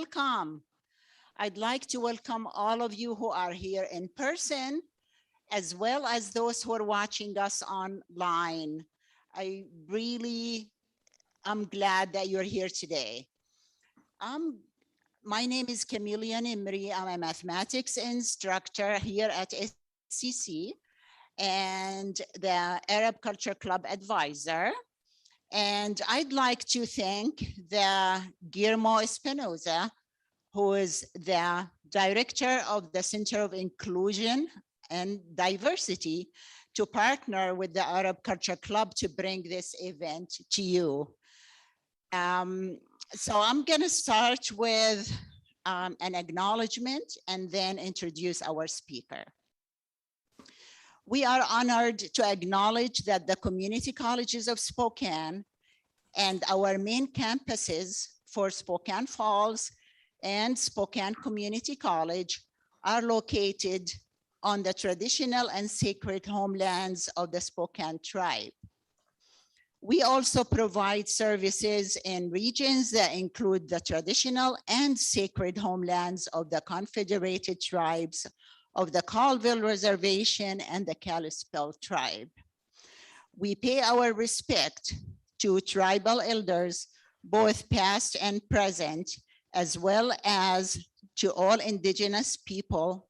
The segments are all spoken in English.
welcome. I'd like to welcome all of you who are here in person, as well as those who are watching us online. I really am glad that you're here today. My name is Camilian Imri. I'm a mathematics instructor here at SCC and the Arab Culture Club advisor. And I'd like to thank the Guillermo Espinoza, who is the director of the Center of Inclusion and Diversity, to partner with the Arab Culture Club to bring this event to you. So I'm gonna start with an acknowledgement and then introduce our speaker. We are honored to acknowledge that the community colleges of Spokane and our main campuses for Spokane Falls and Spokane Community College are located on the traditional and sacred homelands of the Spokane tribe. We also provide services in regions that include the traditional and sacred homelands of the Confederated Tribes of the Colville Reservation and the Kalispel tribe. We pay our respect to tribal elders, both past and present, as well as to all indigenous people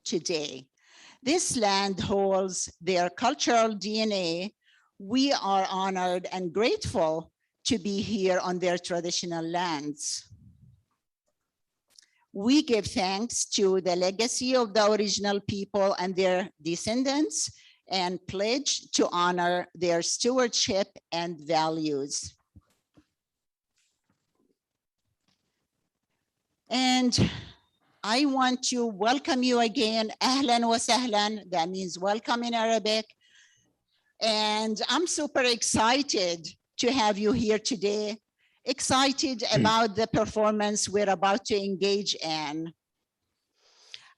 today. This land holds their cultural DNA. We are honored and grateful to be here on their traditional lands. We give thanks to the legacy of the original people and their descendants and pledge to honor their stewardship and values. And I want to welcome you again, Ahlan wa sahlan, that means welcome in Arabic. And I'm super excited to have you here today. Excited about the performance we're about to engage in.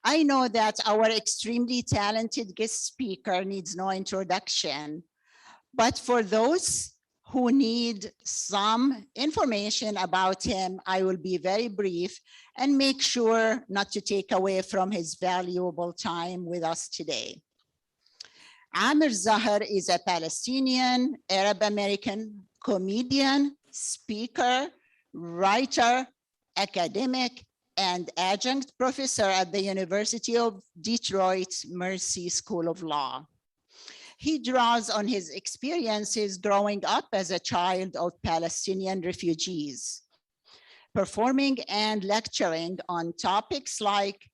I know that our extremely talented guest speaker needs no introduction, but for those who need some information about him, I will be very brief and make sure not to take away from his valuable time with us today. Amir Zahar is a Palestinian Arab-American comedian, speaker, writer, academic, and adjunct professor at the University of Detroit's Mercy School of Law. He draws on his experiences growing up as a child of Palestinian refugees, performing and lecturing on topics like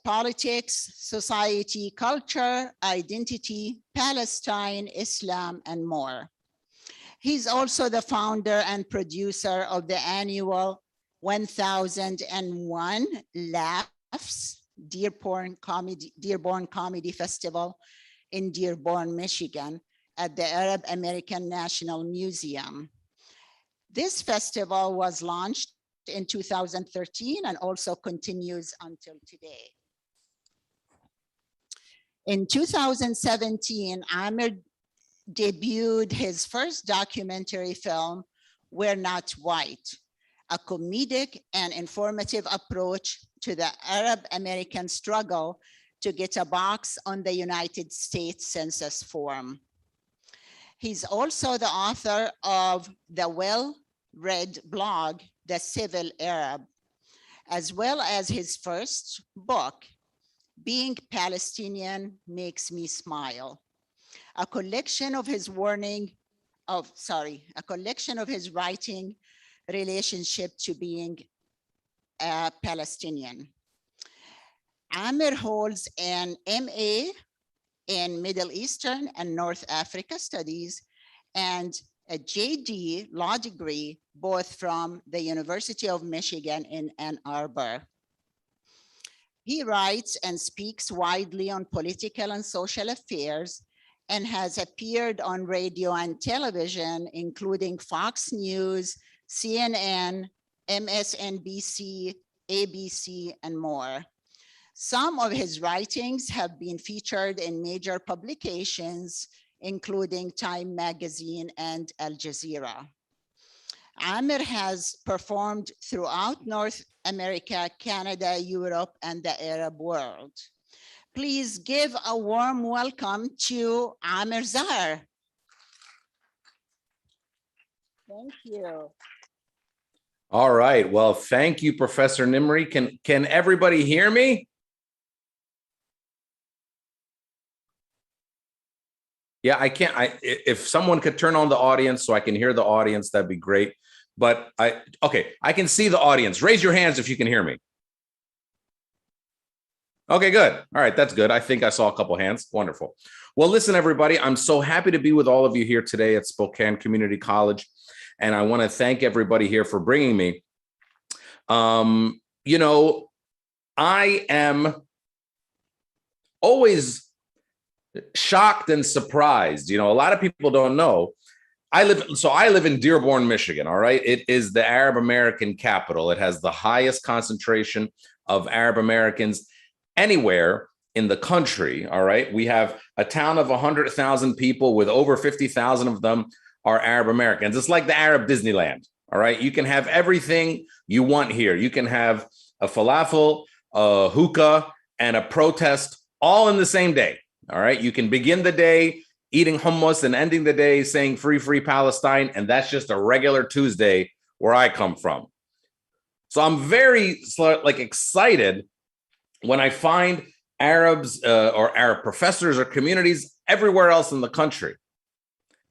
politics, society, culture, identity, Palestine, Islam, and more. He's also the founder and producer of the annual 1001 Laughs Dearborn Comedy Festival in Dearborn, Michigan at the Arab American National Museum. This festival was launched in 2013 and also continues until today. In 2017, Amer debuted his first documentary film, We're Not White, a comedic and informative approach to the Arab American struggle to get a box on the United States Census form. He's also the author of the well-read blog, The Civil Arab, as well as his first book, Being Palestinian Makes Me Smile, a collection of his writing relationship to being a Palestinian. Amer holds an MA in Middle Eastern and North Africa Studies and a JD law degree, both from the University of Michigan in Ann Arbor. He writes and speaks widely on political and social affairs and has appeared on radio and television, including Fox News, CNN, MSNBC, ABC, and more. Some of his writings have been featured in major publications, including Time Magazine and Al Jazeera. Amer has performed throughout North America, Canada, Europe, and the Arab world. Please give a warm welcome to Amir Zahar. Thank you. All right. Well, thank you, Professor Nimri. Can everybody hear me? Yeah, I can't. If someone could turn on the audience so I can hear the audience, that'd be great. But okay, I can see the audience. Raise your hands if you can hear me. Okay, good. All right, that's good. I think I saw a couple hands. Wonderful. Well, listen, everybody, I'm so happy to be with all of you here today at Spokane Community College. And I want to thank everybody here for bringing me. You know, I am always shocked and surprised. You know, a lot of people don't know. I live in Dearborn, Michigan. All right. It is the Arab American capital. It has the highest concentration of Arab Americans anywhere in the country. All right. We have a town of 100,000 people with over 50,000 of them are Arab Americans. It's like the Arab Disneyland. All right. You can have everything you want here. You can have a falafel, a hookah, and a protest all in the same day. All right. You can begin the day eating hummus and ending the day saying free, free Palestine. And that's just a regular Tuesday where I come from. So I'm very excited when I find Arabs or Arab professors or communities everywhere else in the country.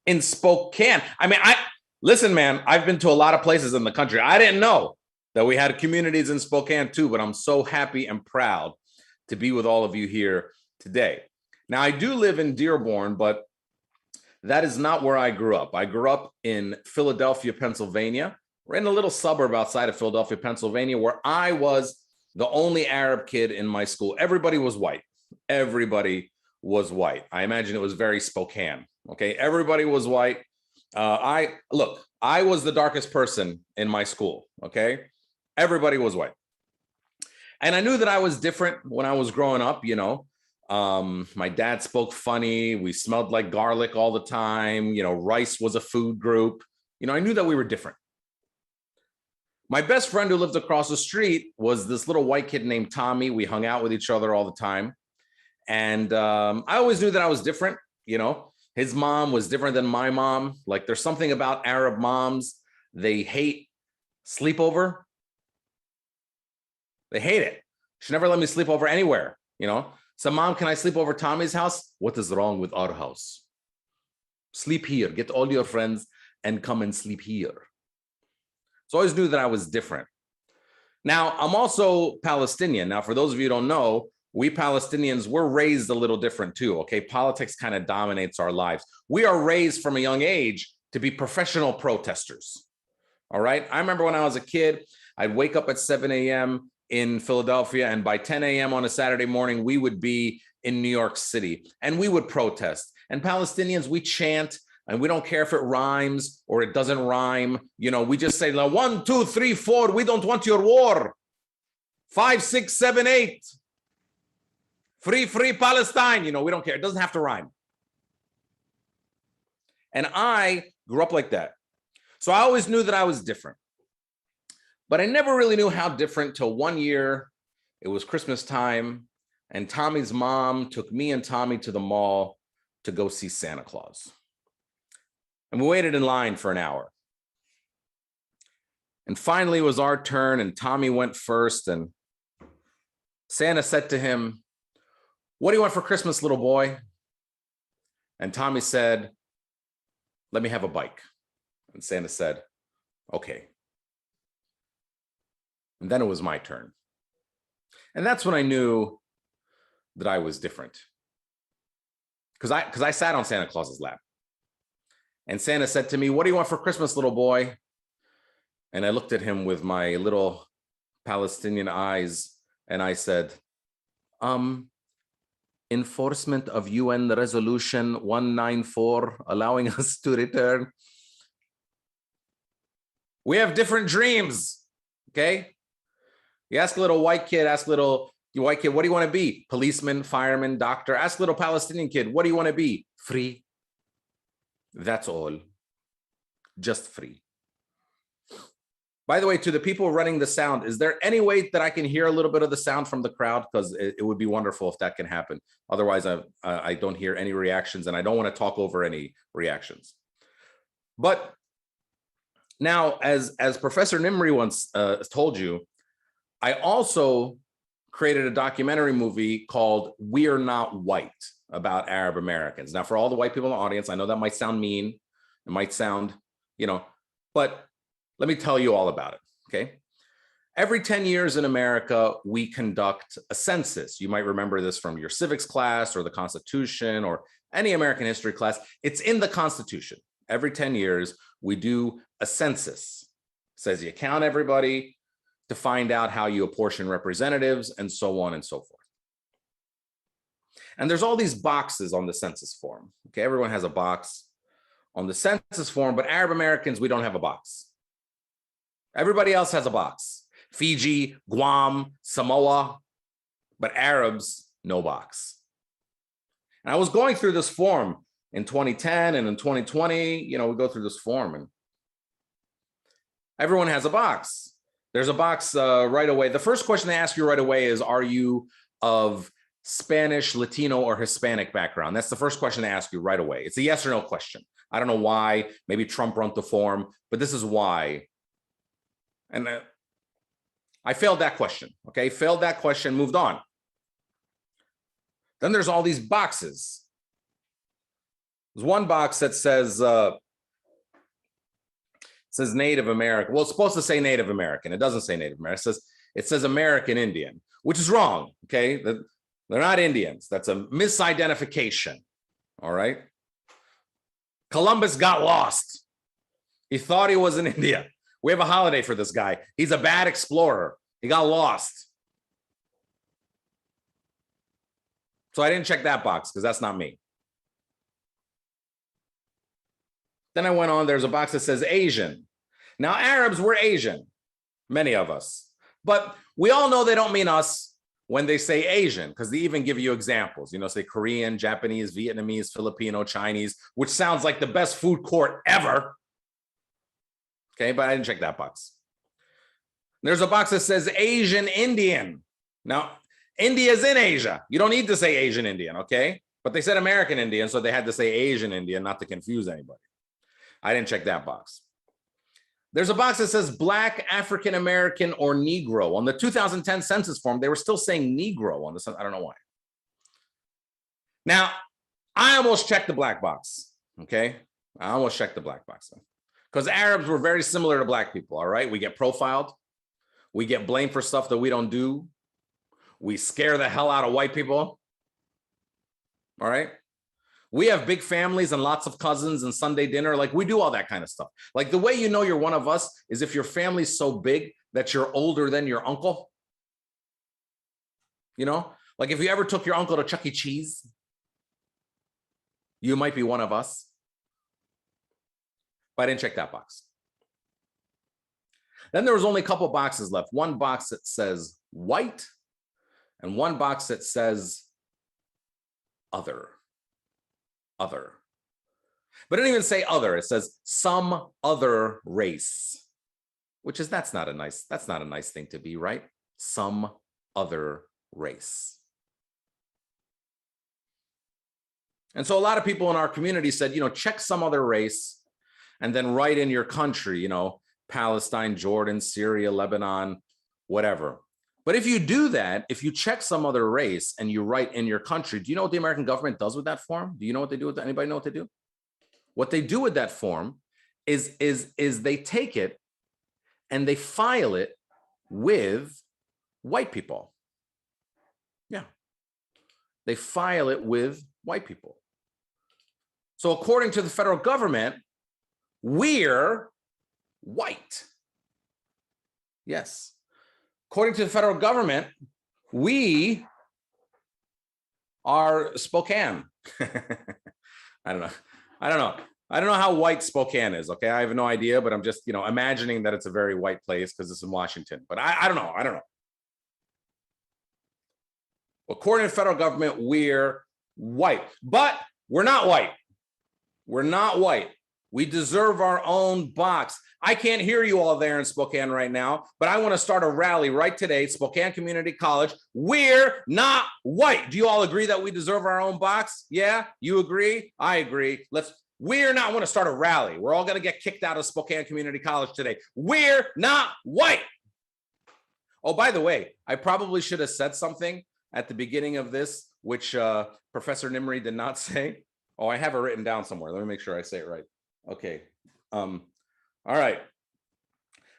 In Spokane, I mean, listen, man, I've been to a lot of places in the country. I didn't know that we had communities in Spokane too, but I'm so happy and proud to be with all of you here today. Now, I do live in Dearborn, but that is not where I grew up. I grew up in Philadelphia, Pennsylvania. We're in a little suburb outside of Philadelphia, Pennsylvania, where I was the only Arab kid in my school. Everybody was white. Everybody was white. I imagine it was very Spokane. Okay, everybody was white. I was the darkest person in my school. Okay, everybody was white, and I knew that I was different when I was growing up. You know, my dad spoke funny. We smelled like garlic all the time. You know, rice was a food group. You know, I knew that we were different. My best friend who lived across the street was this little white kid named Tommy. We hung out with each other all the time. And I always knew that I was different. You know, his mom was different than my mom. Like there's something about Arab moms. They hate sleepover. They hate it. She never let me sleep over anywhere. You know, so mom, can I sleep over Tommy's house? What is wrong with our house? Sleep here. Get all your friends and come and sleep here. So I always knew that I was different. Now, I'm also Palestinian. Now, for those of you who don't know, we Palestinians, we're raised a little different too, okay? Politics kind of dominates our lives. We are raised from a young age to be professional protesters, all right? I remember when I was a kid, I'd wake up at 7 a.m. in Philadelphia, and by 10 a.m. on a Saturday morning, we would be in New York City, and we would protest. And Palestinians, we chant, and we don't care if it rhymes or it doesn't rhyme. You know, we just say, 1, 2, 3, 4, we don't want your war. 5, 6, 7, 8. Free, free Palestine. You know, we don't care. It doesn't have to rhyme. And I grew up like that. So I always knew that I was different. But I never really knew how different till one year. It was Christmas time, and Tommy's mom took me and Tommy to the mall to go see Santa Claus. And we waited in line for an hour. And finally it was our turn, and Tommy went first, and Santa said to him, "What do you want for Christmas, little boy?" And Tommy said, "Let me have a bike." And Santa said, "Okay." And then it was my turn. And that's when I knew that I was different. Because I sat on Santa Claus's lap. And Santa said to me, "What do you want for Christmas, little boy?" And I looked at him with my little Palestinian eyes, and I said, enforcement of UN Resolution 194, allowing us to return. We have different dreams, okay? You ask a little white kid, what do you want to be? Policeman, fireman, doctor. Ask a little Palestinian kid, what do you want to be? Free. That's all. Just free. By the way, to the people running the sound, is there any way that I can hear a little bit of the sound from the crowd? Because it would be wonderful if that can happen. Otherwise, I don't hear any reactions, and I don't want to talk over any reactions. But now, as Professor Nimri once told you, I also created a documentary movie called "We're Not White" about Arab Americans. Now, for all the white people in the audience, I know that might sound mean. It might sound, but let me tell you all about it, okay? Every 10 years in America, we conduct a census. You might remember this from your civics class or the Constitution or any American history class. It's in the Constitution. Every 10 years, we do a census. It says you count everybody to find out how you apportion representatives and so on and so forth. And there's all these boxes on the census form. Okay, everyone has a box on the census form, but Arab Americans, we don't have a box. Everybody else has a box. Fiji, Guam, Samoa, but Arabs, no box. And I was going through this form in 2010 and in 2020, we go through this form and everyone has a box. There's a box right away. The first question they ask you right away is, are you of Spanish, Latino, or Hispanic background? That's the first question they ask you right away. It's a yes or no question. I don't know why. Maybe Trump wrote the form, but this is why. And I failed that question, okay? Failed that question, moved on. Then there's all these boxes. There's one box that says Native American. Well, it's supposed to say Native American. It doesn't say Native American. It says American Indian, which is wrong, okay? They're not Indians. That's a misidentification, all right? Columbus got lost. He thought he was in India. We have a holiday for this guy. He's a bad explorer. He got lost. So I didn't check that box because that's not me. Then I went on, there's a box that says Asian. Now, Arabs, we're Asian, many of us. But we all know they don't mean us when they say Asian, because they even give you examples. Say Korean, Japanese, Vietnamese, Filipino, Chinese, which sounds like the best food court ever. Okay, but I didn't check that box. There's a box that says Asian Indian. Now, India's in Asia. You don't need to say Asian Indian, okay? But they said American Indian, so they had to say Asian Indian, not to confuse anybody. I didn't check that box. There's a box that says Black, African American, or Negro. On the 2010 census form, they were still saying Negro on the. I don't know why. Now, I almost checked the black box, okay? I almost checked the black box. Because Arabs were very similar to Black people, all right? We get profiled. We get blamed for stuff that we don't do. We scare the hell out of white people, all right? We have big families and lots of cousins and Sunday dinner. Like, we do all that kind of stuff. Like, the way you know you're one of us is if your family's so big that you're older than your uncle. Like if you ever took your uncle to Chuck E. Cheese, you might be one of us. But I didn't check that box. Then there was only a couple boxes left. One box that says white and one box that says other. Other. But it didn't even say other. It says some other race, which is that's not a nice thing to be, right? Some other race. And so a lot of people in our community said, check some other race and then write in your country, Palestine, Jordan, Syria, Lebanon, whatever. But if you do that, if you check some other race and you write in your country, do you know what the American government does with that form? Do you know what they do with that? Anybody know what they do? What they do with that form is they take it and they file it with white people. Yeah. They file it with white people. So according to the federal government, we're white. Yes. According to the federal government, we are Spokane. I don't know how white Spokane is. Okay. I have no idea, but I'm just, imagining that it's a very white place because it's in Washington, but I don't know. According to the federal government, we're white, but we're not white. We're not white. We deserve our own box. I can't hear you all there in Spokane right now, but I want to start a rally right today, Spokane Community College. We're not white. Do you all agree that we deserve our own box? Yeah, you agree? I agree. We're not want to start a rally. We're all going to get kicked out of Spokane Community College today. We're not white. Oh, by the way, I probably should have said something at the beginning of this, which Professor Nimri did not say. Oh, I have it written down somewhere. Let me make sure I say it right. Okay. All right.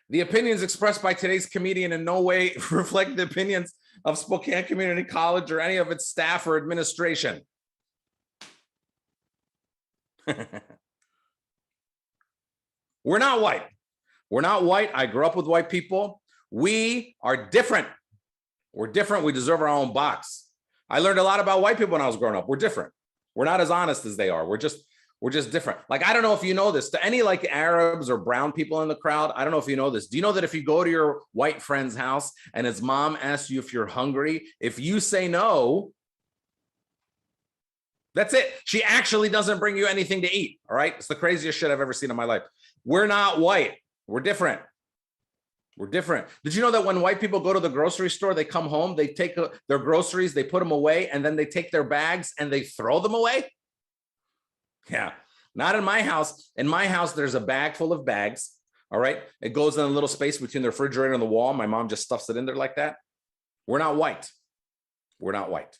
The opinions expressed by today's comedian in no way reflect the opinions of Spokane Community College or any of its staff or administration. We're not white. We're not white. I grew up with white people. We are different. We're different. We deserve our own box. I learned a lot about white people when I was growing up. We're different. We're not as honest as they are. We're just different. Like, I don't know if you know this, to any like Arabs or brown people in the crowd, I don't know if you know this. Do you know that if you go to your white friend's house and his mom asks you if you're hungry, if you say no, that's it. She actually doesn't bring you anything to eat. All right. It's the craziest shit I've ever seen in my life. We're not white. We're different. We're different. Did you know that when white people go to the grocery store, they come home, they take their groceries, they put them away, and then they take their bags and they throw them away? Yeah, not in my house. In my house, there's a bag full of bags. All right. It goes in a little space between the refrigerator and the wall. My mom just stuffs it in there like that. We're not white. We're not white.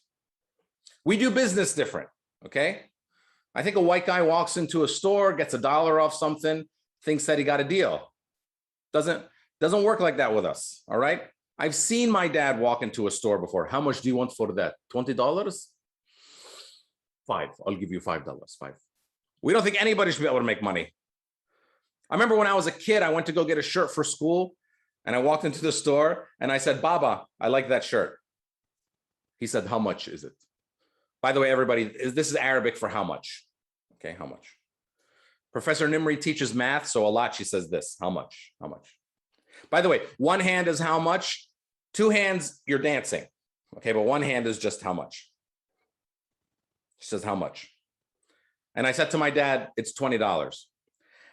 We do business different. Okay. I think a white guy walks into a store, gets $1 off something, thinks that he got a deal. Doesn't work like that with us. All right. I've seen my dad walk into a store before. How much do you want for that? $20? $5. I'll give you $5. $5. We don't think anybody should be able to make money. I remember when I was a kid, I went to go get a shirt for school and I walked into the store and I said, Baba, I like that shirt. He said, how much is it? By the way, everybody, this is Arabic for how much. Okay, how much? Professor Nimri teaches math, so a lot she says this, how much, how much? By the way, one hand is how much, two hands, you're dancing. Okay, but one hand is just how much. She says, how much? And I said to my dad, it's $20.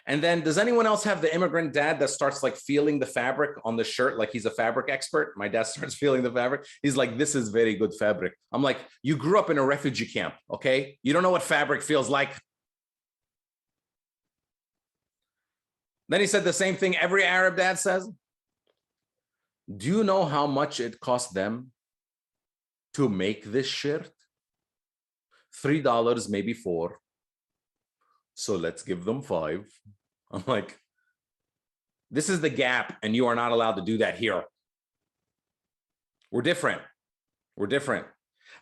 And then does anyone else have the immigrant dad that starts like feeling the fabric on the shirt like he's a fabric expert? My dad starts feeling the fabric. He's like, this is very good fabric. I'm like, you grew up in a refugee camp, okay? You don't know what fabric feels like. Then he said the same thing every Arab dad says. Do you know how much it cost them to make this shirt? $3, maybe $4. So let's give them $5. I'm like, this is the gap, and you are not allowed to do that here. We're different. We're different.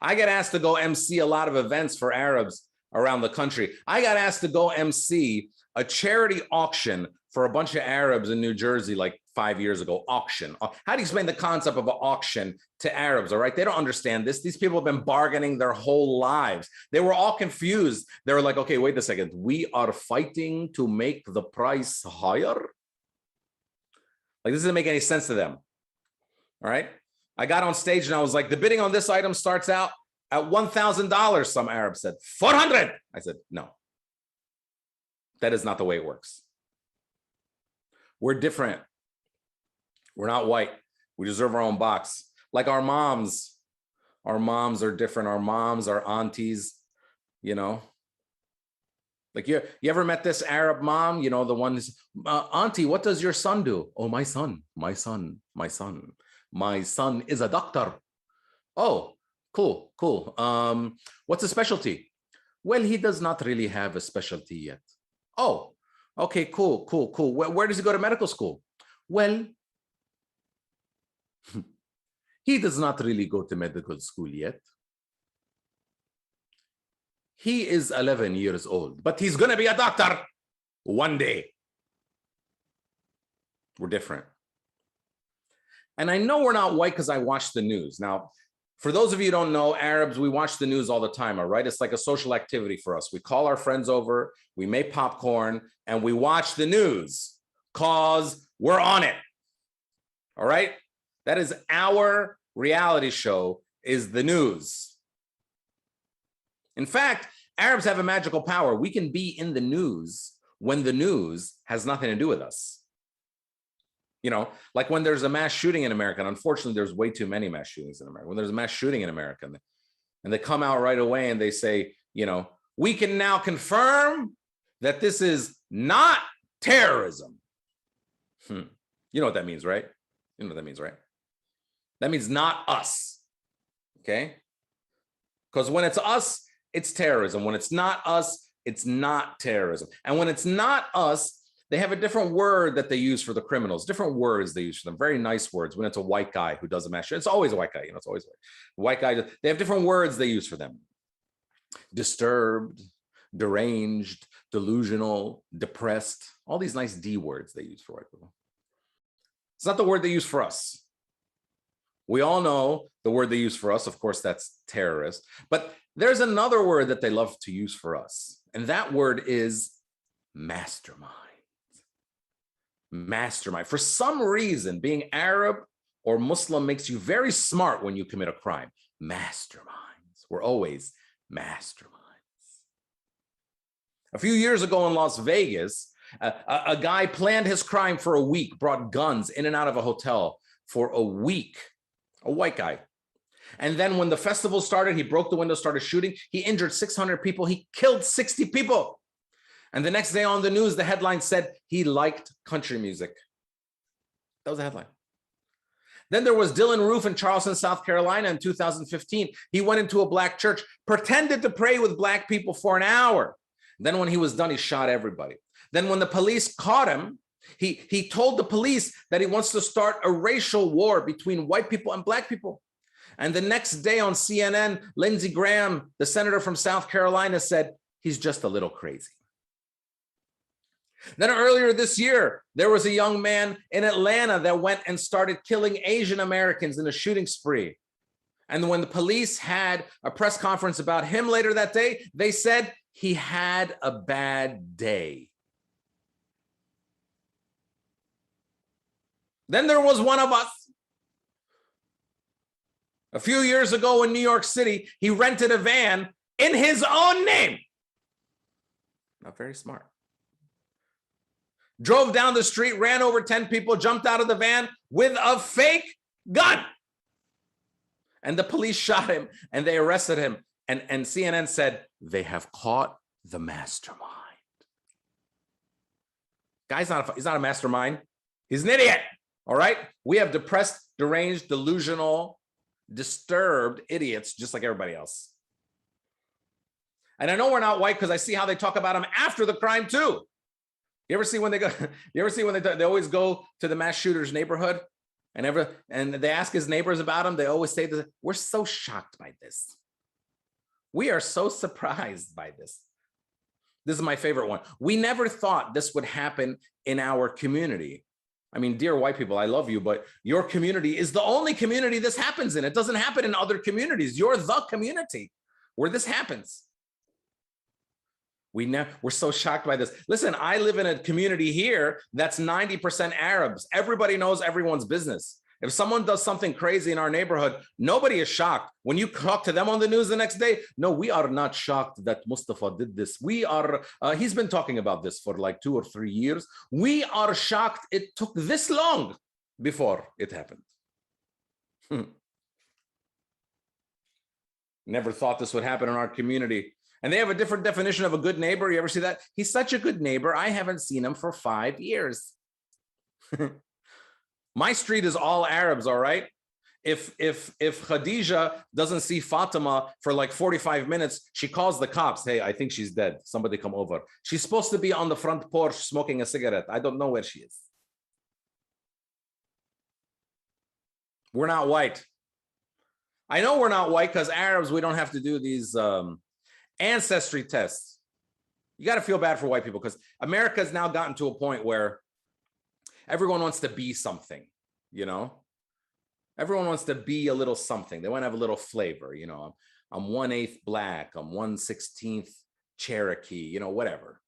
I get asked to go MC a lot of events for Arabs around the country. I got asked to go MC a charity auction for a bunch of Arabs in New Jersey like 5 years ago. Auction. How do you explain the concept of an auction to Arabs? All right. They don't understand this. These people have been bargaining their whole lives. They were all confused. They were like, okay, wait a second. We are fighting to make the price higher. Like, this doesn't make any sense to them. All right. I got on stage and I was like, the bidding on this item starts out at $1,000. Some Arabs said, 400. I said, no. That is not the way it works. We're different. We're not white. We deserve our own box. Like our moms. Our moms are different. Our moms, our aunties, you know. Like you ever met this Arab mom? You know, the ones, auntie, what does your son do? Oh, my son, my son, my son. My son is a doctor. Oh, cool, cool. What's his specialty? Well, he does not really have a specialty yet. Oh, okay, cool, cool, cool. Where does he go to medical school? Well, he does not really go to medical school yet. He is 11 years old, but he's going to be a doctor one day. We're different. And I know we're not white because I watch the news. Now, for those of you who don't know, Arabs, we watch the news all the time, all right? It's like a social activity for us. We call our friends over, we make popcorn, and we watch the news because we're on it, all right? That is our reality show, is the news. In fact, Arabs have a magical power. We can be in the news when the news has nothing to do with us. You know, like when there's a mass shooting in America, and unfortunately, there's way too many mass shootings in America. When there's a mass shooting in America, and they come out right away and they say, you know, we can now confirm that this is not terrorism. You know what that means, right? You know what that means, right? That means not us. Okay? Because when it's us, it's terrorism. When it's not us, it's not terrorism. And when it's not us, they have a different word that they use for the criminals, different words they use for them, very nice words. When it's a white guy who does a mass shooting, it's always a white guy, you know, it's always a white guy. They have different words they use for them. Disturbed, deranged, delusional, depressed, all these nice D words they use for white people. It's not the word they use for us. We all know the word they use for us, of course, that's terrorist. But there's another word that they love to use for us, and that word is mastermind. Mastermind. For some reason, being Arab or Muslim makes you very smart when you commit a crime. Masterminds. We're always masterminds. A few years ago in Las Vegas, a guy planned his crime for a week, brought guns in and out of a hotel for a week, a white guy. And then when the festival started, he broke the window, started shooting. He injured 600 people. He killed 60 people. And the next day on the news, the headline said he liked country music. That was the headline. Then there was Dylan Roof in Charleston, South Carolina in 2015. He went into a black church, pretended to pray with black people for an hour. Then when he was done, he shot everybody. Then when the police caught him, he told the police that he wants to start a racial war between white people and black people. And the next day on CNN, Lindsey Graham, the senator from South Carolina, said he's just a little crazy. Then earlier this year, there was a young man in Atlanta that went and started killing Asian Americans in a shooting spree. And when the police had a press conference about him later that day, they said he had a bad day. Then there was one of us. A few years ago in New York City, he rented a van in his own name. Not very smart. Drove down the street, ran over 10 people, jumped out of the van with a fake gun. And the police shot him and they arrested him. And CNN said, they have caught the mastermind. Guy's he's not a mastermind. He's an idiot. All right. We have depressed, deranged, delusional, disturbed idiots just like everybody else. And I know we're not white because I see how they talk about them after the crime too. You ever see when they go? You ever see when they always go to the mass shooter's neighborhood, and they ask his neighbors about him? They always say that we're so shocked by this. We are so surprised by this. This is my favorite one. We never thought this would happen in our community. I mean, dear white people, I love you, but your community is the only community this happens in. It doesn't happen in other communities. You're the community where this happens. We're so shocked by this. Listen, I live in a community here that's 90% Arabs. Everybody knows everyone's business. If someone does something crazy in our neighborhood, nobody is shocked. When you talk to them on the news the next day, no, we are not shocked that Mustafa did this. He's been talking about this for like 2 or 3 years. We are shocked it took this long before it happened. Never thought this would happen in our community. And they have a different definition of a good neighbor. You ever see that? He's such a good neighbor. I haven't seen him for 5 years. My street is all Arabs, all right? If Khadija doesn't see Fatima for like 45 minutes, she calls the cops. Hey, I think she's dead. Somebody come over. She's supposed to be on the front porch smoking a cigarette. I don't know where she is. We're not white. I know we're not white because Arabs, we don't have to do these ancestry tests. You got to feel bad for white people because America has now gotten to a point where everyone wants to be something, you know? Everyone wants to be a little something. They want to have a little flavor, you know? I'm 1/8 black, I'm 1/16 Cherokee, you know, whatever.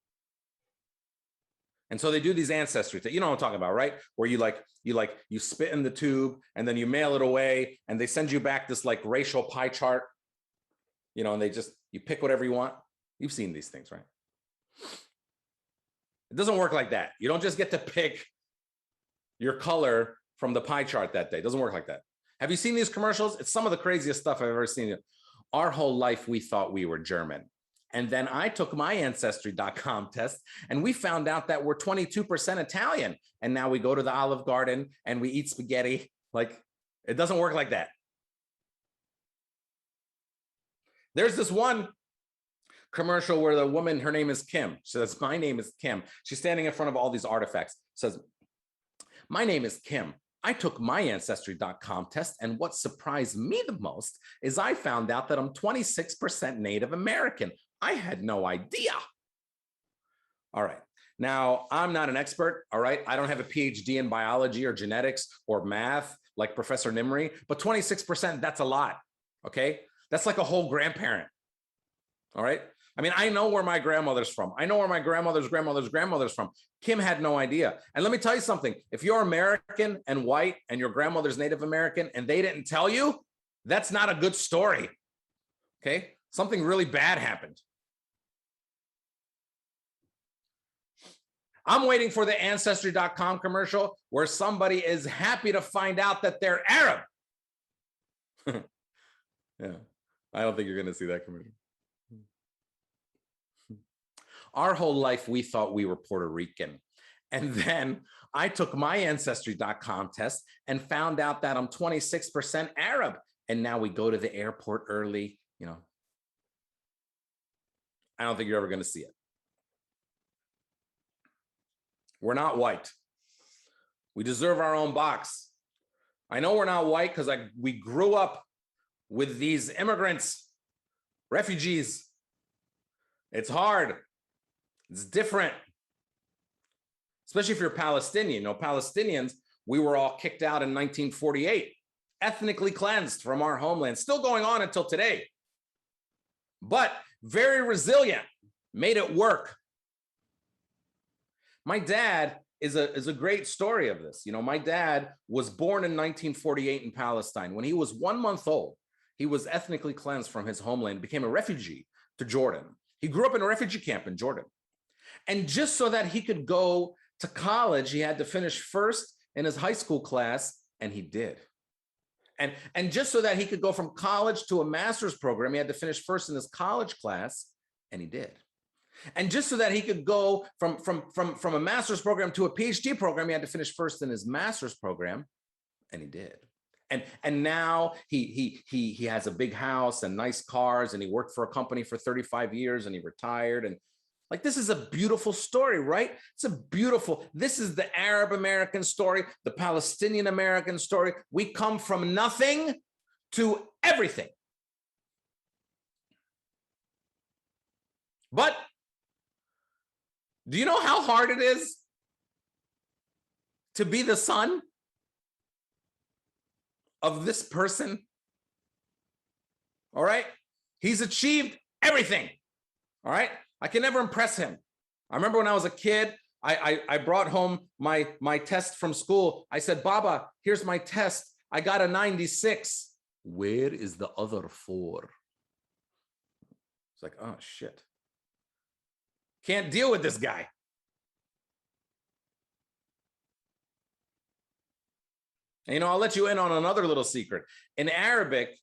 And so they do these ancestry tests. You know what I'm talking about, right? Where you spit in the tube and then you mail it away and they send you back this like racial pie chart, you know, and you pick whatever you want. You've seen these things, right? It doesn't work like that. You don't just get to pick your color from the pie chart that day. It doesn't work like that. Have you seen these commercials? It's some of the craziest stuff I've ever seen. Our whole life, we thought we were German. And then I took my Ancestry.com test and we found out that we're 22% Italian. And now we go to the Olive Garden and we eat spaghetti. Like, it doesn't work like that. There's this one commercial where the woman, her name is Kim. She says, my name is Kim. She's standing in front of all these artifacts. Says, my name is Kim. I took my Ancestry.com test, and what surprised me the most is I found out that I'm 26% Native American. I had no idea. All right. Now, I'm not an expert, all right? I don't have a PhD in biology or genetics or math like Professor Nimri, but 26%, that's a lot, okay? That's like a whole grandparent, all right? I mean, I know where my grandmother's from. I know where my grandmother's from. Kim had no idea. And let me tell you something. If you're American and white and your grandmother's Native American and they didn't tell you, that's not a good story, okay? Something really bad happened. I'm waiting for the Ancestry.com commercial where somebody is happy to find out that they're Arab. Yeah, I don't think you're going to see that commercial. Our whole life, we thought we were Puerto Rican. And then I took my Ancestry.com test and found out that I'm 26% Arab. And now we go to the airport early, you know. I don't think you're ever going to see it. We're not white. We deserve our own box. I know we're not white because we grew up with these immigrants, refugees. It's hard. It's different, especially if you're Palestinian. You know, Palestinians, we were all kicked out in 1948, ethnically cleansed from our homeland, still going on until today, but very resilient, made it work. My dad is a great story of this. You know, my dad was born in 1948 in Palestine. When he was 1 month old, he was ethnically cleansed from his homeland, became a refugee to Jordan. He grew up in a refugee camp in Jordan. And just so that he could go to college, he had to finish first in his high school class, and he did. And just so that he could go from college to a master's program, he had to finish first in his college class, and he did. And just so that he could go from a master's program to a PhD program, he had to finish first in his master's program, and he did. And now he has a big house and nice cars, and he worked for a company for 35 years, and he retired. And like, this is a beautiful story, right? This is the Arab American story, the Palestinian American story. We come from nothing to everything. But do you know how hard it is to be the son of this person? All right. He's achieved everything. All right. I can never impress him. I remember when I was a kid, I brought home my test from school. I said, Baba, here's my test. I got a 96. Where is the other 4? It's like, oh, shit. Can't deal with this guy. And, you know, I'll let you in on another little secret. In Arabic,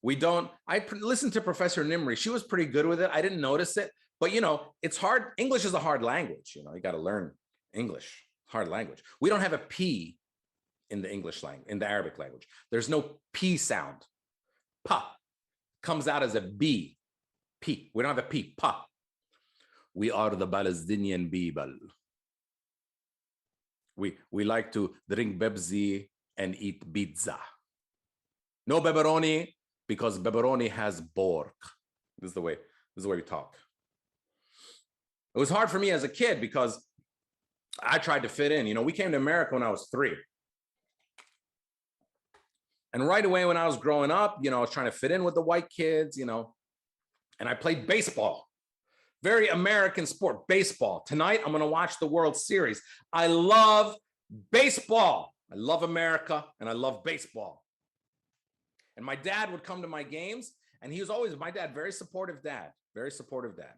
I listened to Professor Nimri. She was pretty good with it. I didn't notice it. But, you know, it's hard. English is a hard language. You know, you got to learn English, hard language. We don't have a P in the English language, in the Arabic language. There's no P sound. Pa comes out as a B. P. We don't have a P. Pa. We are the Palestinian people. We like to drink Pepsi and eat pizza. No pepperoni, because pepperoni has pork. This is the way we talk. It was hard for me as a kid because I tried to fit in. You know, we came to America when I was 3. And right away when I was growing up, you know, I was trying to fit in with the white kids, you know, and I played baseball. Very American sport, baseball. Tonight, I'm going to watch the World Series. I love baseball. I love America, and I love baseball. And my dad would come to my games, and he was always, my dad, very supportive dad, very supportive dad.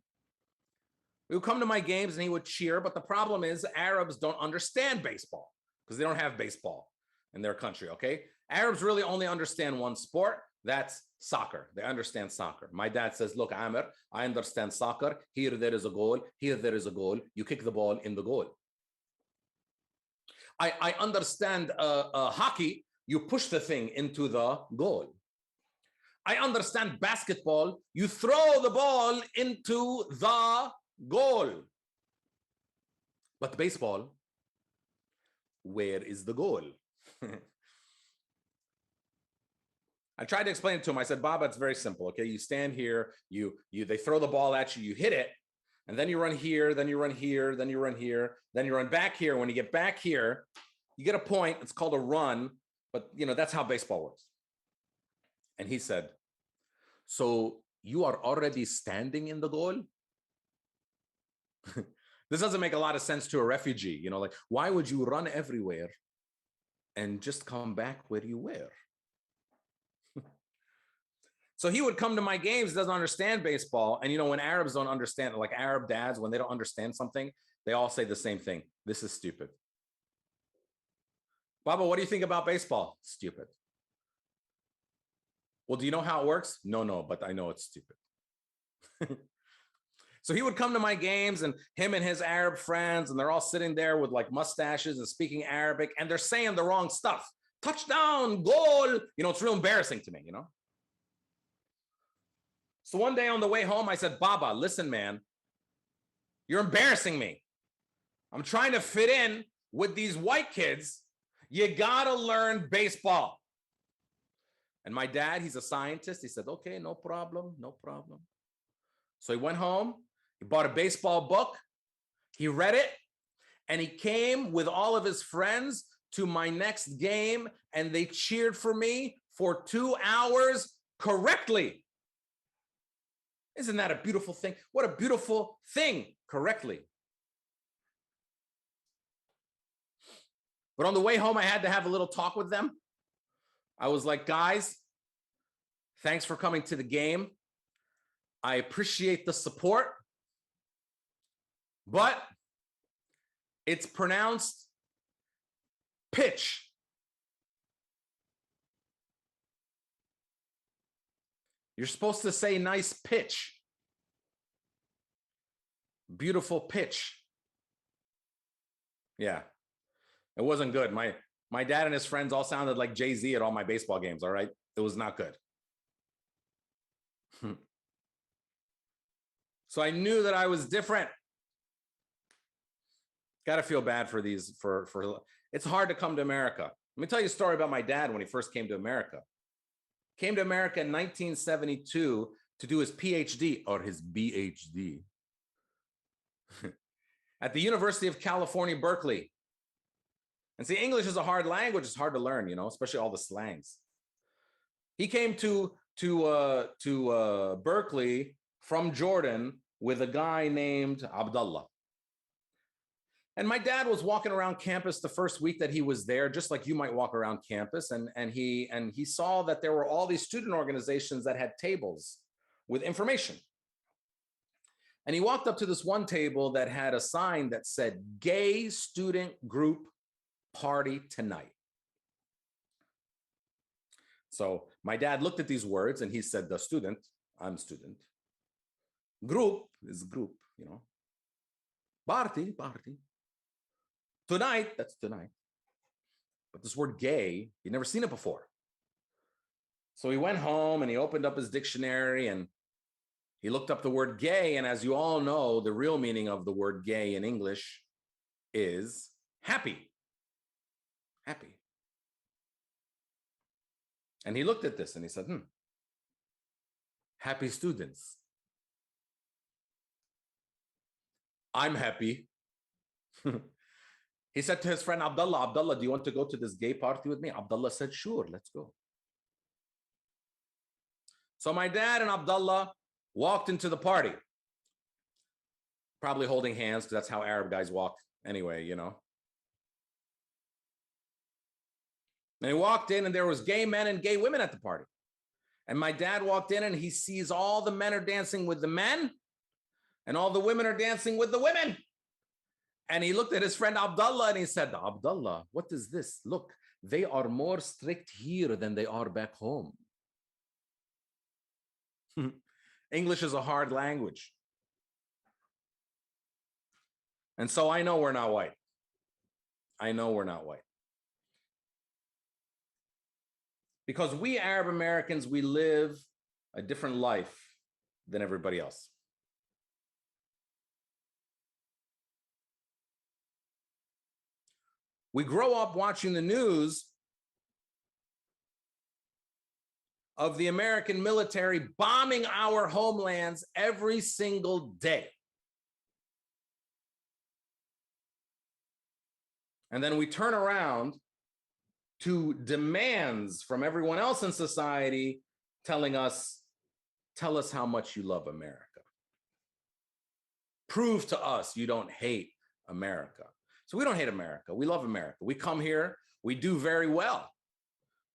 He would come to my games and he would cheer. But the problem is Arabs don't understand baseball because they don't have baseball in their country, okay? Arabs really only understand one sport. That's soccer. They understand soccer. My dad says, look, Amer, I understand soccer. Here there is a goal. Here there is a goal. You kick the ball in the goal. I understand hockey. You push the thing into the goal. I understand basketball. You throw the ball into the goal. But baseball, where is the goal? I tried to explain it to him. I said, Baba, it's very simple. Okay, you stand here, they throw the ball at you, you hit it, and then you run here, then you run here, then you run here, then you run back here. When you get back here, you get a point. It's called a run, but that's how baseball works. And he said, so you are already standing in the goal? This doesn't make a lot of sense to a refugee. Like, why would you run everywhere and just come back where you were? So he would come to my games, doesn't understand baseball. And when Arabs don't understand, like Arab dads, when they don't understand something, they all say the same thing. This is stupid. Baba, what do you think about baseball? Stupid. Well, do you know how it works? No, but I know it's stupid. So he would come to my games, and him and his Arab friends, and they're all sitting there with like mustaches and speaking Arabic, and they're saying the wrong stuff. Touchdown, goal. It's real embarrassing to me, So one day on the way home, I said, Baba, listen, man, you're embarrassing me. I'm trying to fit in with these white kids. You gotta learn baseball. And my dad, he's a scientist. He said, okay, no problem, no problem. So he went home, he bought a baseball book, he read it, and he came with all of his friends to my next game, and they cheered for me for 2 hours correctly. Isn't that a beautiful thing? What a beautiful thing, correctly. But on the way home, I had to have a little talk with them. I was like, guys, thanks for coming to the game. I appreciate the support, but it's pronounced pitch. You're supposed to say nice pitch. Beautiful pitch. Yeah, it wasn't good. My dad and his friends all sounded like Jay-Z at all my baseball games, all right? It was not good. So I knew that I was different. Got to feel bad for these, it's hard to come to America. Let me tell you a story about my dad when he first came to America. Came to America in 1972 to do his PhD or his BHD at the University of California, Berkeley. And see, English is a hard language. It's hard to learn, especially all the slangs. He came to Berkeley from Jordan with a guy named Abdullah. And my dad was walking around campus the first week that he was there, just like you might walk around campus. And he saw that there were all these student organizations that had tables with information. And he walked up to this one table that had a sign that said, Gay Student Group Party Tonight. So my dad looked at these words and he said, the student, I'm student. Group is group, Party. Tonight, that's tonight. But this word gay, he'd never seen it before. So he went home and he opened up his dictionary and he looked up the word gay. And as you all know, the real meaning of the word gay in English is happy. Happy. And he looked at this and he said, happy students. I'm happy. He said to his friend Abdullah, do you want to go to this gay party with me? Abdullah said, sure, let's go. So my dad and Abdullah walked into the party, probably holding hands because that's how Arab guys walk anyway, And he walked in and there was gay men and gay women at the party. And my dad walked in and he sees all the men are dancing with the men and all the women are dancing with the women. And he looked at his friend Abdullah and he said, Abdullah, what is this? Look, they are more strict here than they are back home. English is a hard language. And so I know we're not white. I know we're not white. Because we Arab Americans, we live a different life than everybody else. We grow up watching the news of the American military bombing our homelands every single day. And then we turn around to demands from everyone else in society telling us, tell us how much you love America. Prove to us you don't hate America. So we don't hate America. We love America. We come here. We do very well.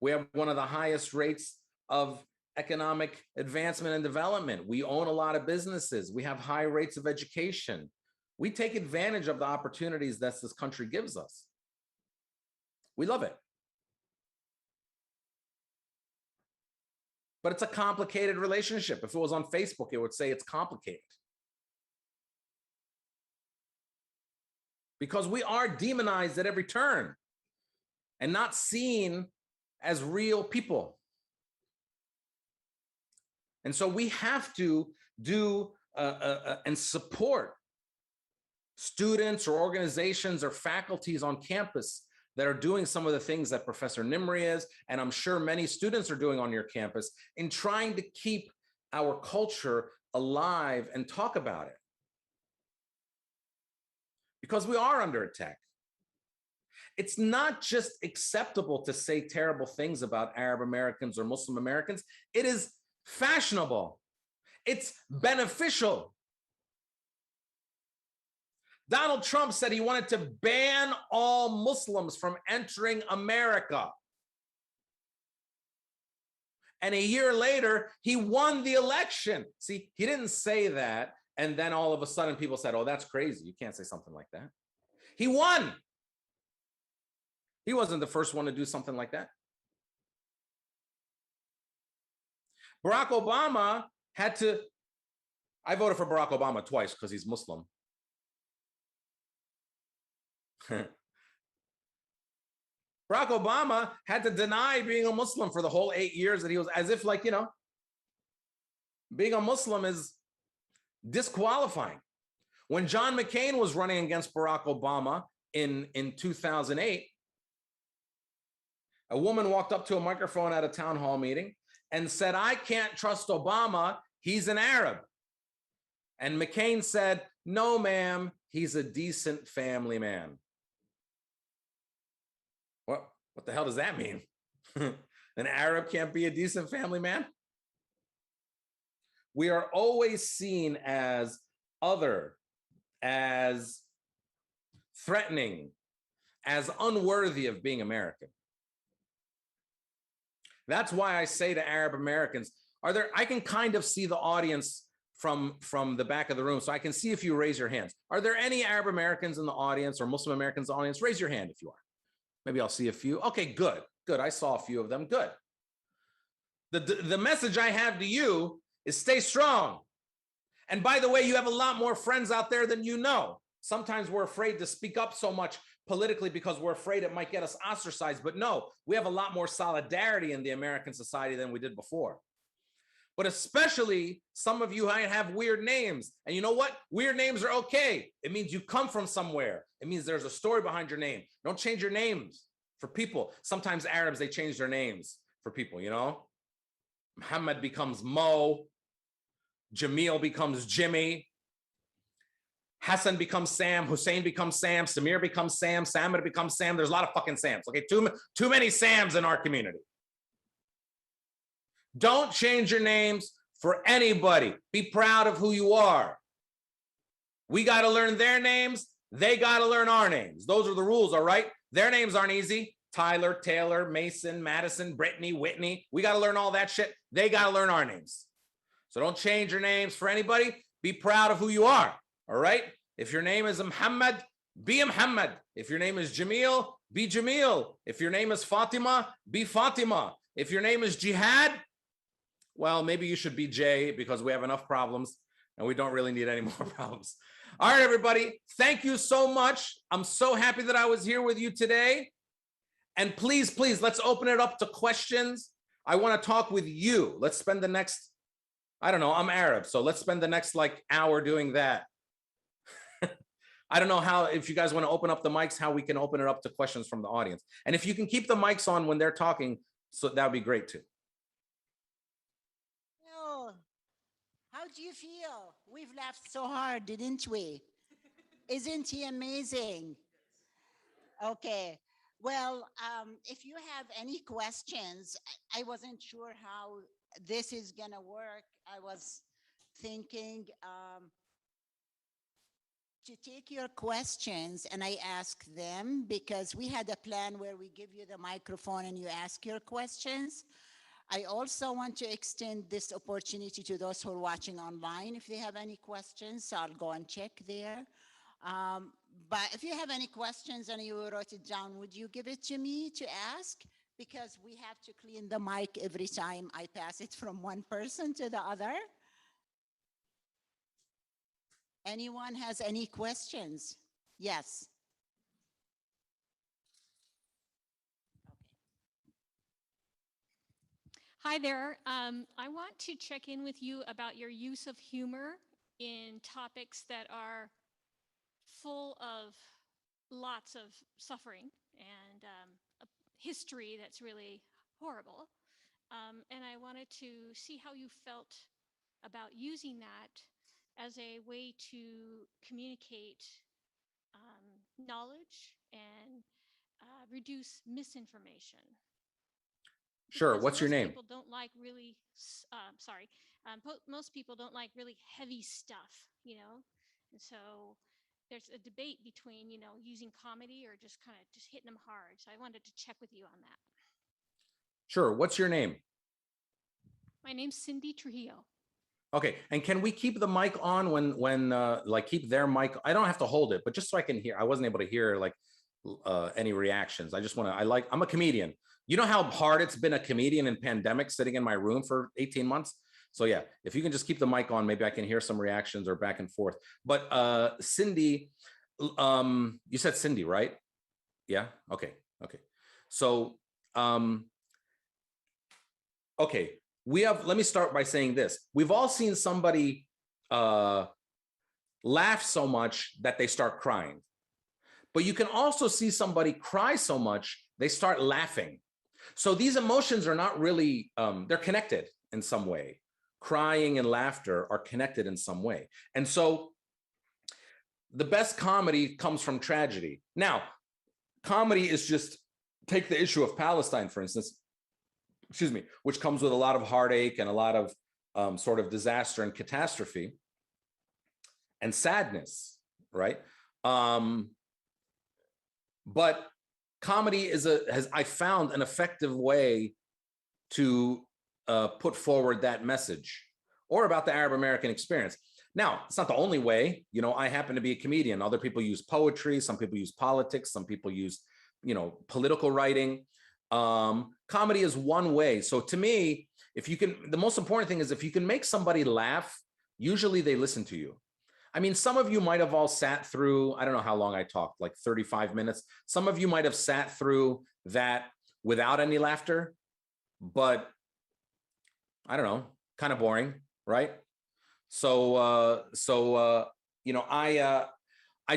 We have one of the highest rates of economic advancement and development. We own a lot of businesses. We have high rates of education. We take advantage of the opportunities that this country gives us. We love it. But it's a complicated relationship. If it was on Facebook, it would say it's complicated. Because we are demonized at every turn and not seen as real people. And so we have to do and support students or organizations or faculties on campus that are doing some of the things that Professor Nimri is, and I'm sure many students are doing on your campus in trying to keep our culture alive and talk about it. Because we are under attack. It's not just acceptable to say terrible things about Arab Americans or Muslim Americans. It is fashionable. It's beneficial. Donald Trump said he wanted to ban all Muslims from entering America. And a year later, he won the election. See, he didn't say that. And then all of a sudden people said, oh, that's crazy. You can't say something like that. He won. He wasn't the first one to do something like that. Barack Obama had to, I voted for Barack Obama twice because he's Muslim. Barack Obama had to deny being a Muslim for the whole 8 years that he was, as if like, you know, being a Muslim is disqualifying. When John McCain was running against Barack Obama in 2008, a woman walked up to a microphone at a town hall meeting and said, I can't trust Obama, he's an Arab. And McCain said, no, ma'am, he's a decent family man. What the hell does that mean? An Arab can't be a decent family man? We are always seen as other, as threatening, as unworthy of being American. That's why I say to Arab Americans, I can kind of see the audience from the back of the room, so I can see if you raise your hands. Are there any Arab Americans in the audience or Muslim Americans in the audience? Raise your hand if you are. Maybe I'll see a few. Okay, good. I saw a few of them. Good. The message I have to you is stay strong. And by the way, you have a lot more friends out there than you know. Sometimes we're afraid to speak up so much politically because we're afraid it might get us ostracized. But no, we have a lot more solidarity in the American society than we did before. But especially some of you might have weird names. And you know what? Weird names are okay. It means you come from somewhere. It means there's a story behind your name. Don't change your names for people. Sometimes Arabs, they change their names for people, you know? Muhammad becomes Mo. Jamil becomes Jimmy. Hassan becomes Sam. Hussein becomes Sam. Samir becomes Sam. Samir becomes Sam. There's a lot of fucking Sams. Okay, too many Sams in our community. Don't change your names for anybody. Be proud of who you are. We got to learn their names. They got to learn our names. Those are the rules, all right? Their names aren't easy. Tyler, Taylor, Mason, Madison, Brittany, Whitney. We got to learn all that shit. They got to learn our names. So don't change your names for anybody. Be proud of who you are. All right. If your name is Muhammad, be Muhammad. If your name is Jamil, be Jamil. If your name is Fatima, be Fatima. If your name is Jihad, well, maybe you should be Jay, because we have enough problems and we don't really need any more problems. All right, everybody. Thank you so much. I'm so happy that I was here with you today. And please, please, let's open it up to questions. I want to talk with you. Let's spend the next, I don't know, I'm Arab, so let's spend the next like hour doing that. I don't know how, if you guys want to open up the mics, how we can open it up to questions from the audience. And if you can keep the mics on when they're talking, so that would be great too. Oh, how do you feel? We've laughed so hard, didn't we? Isn't he amazing? Okay. Well, if you have any questions, I wasn't sure how this is going to work. I was thinking to take your questions and I ask them, because we had a plan where we give you the microphone and you ask your questions. I also want to extend this opportunity to those who are watching online. If they have any questions, so I'll go and check there. But if you have any questions and you wrote it down, would you give it to me to ask? Because we have to clean the mic every time I pass it from one person to the other. Anyone has any questions? Yes. Hi there. I want to check in with you about your use of humor in topics that are full of lots of suffering and a history that's really horrible. And I wanted to see how you felt about using that as a way to communicate knowledge and reduce misinformation. Sure. Because What's your name? People don't like really, most people don't like really heavy stuff, you know? And so there's a debate between, you know, using comedy or just kind of just hitting them hard. So I wanted to check with you on that. Sure. What's your name? My name's Cindy Trujillo. Okay. And can we keep the mic on when like keep their mic? I don't have to hold it, but just so I can hear. I wasn't able to hear like any reactions. I just want to, I'm a comedian. You know how hard it's been a comedian in pandemic sitting in my room for 18 months? So yeah, if you can just keep the mic on, maybe I can hear some reactions or back and forth. But Cindy, you said Cindy, right? Yeah. Okay. Okay. So, okay. Let me start by saying this. We've all seen somebody laugh so much that they start crying. But you can also see somebody cry so much, they start laughing. So these emotions are not really, they're connected in some way. Crying and laughter are connected in some way. And so the best comedy comes from tragedy. Now, comedy is just, take the issue of Palestine, for instance, excuse me, which comes with a lot of heartache and a lot of sort of disaster and catastrophe and sadness, right? But comedy has I found an effective way to put forward that message, or about the Arab American experience. Now, it's not the only way. You know, I happen to be a comedian. Other people use poetry. Some people use politics. Some people use, you know, political writing. Comedy is one way. So to me, if you can, the most important thing is if you can make somebody laugh, usually they listen to you. I mean, some of you might have all sat through, I don't know how long I talked, like 35 minutes. Some of you might have sat through that without any laughter, but I don't know, kind of boring, right? So, you know, I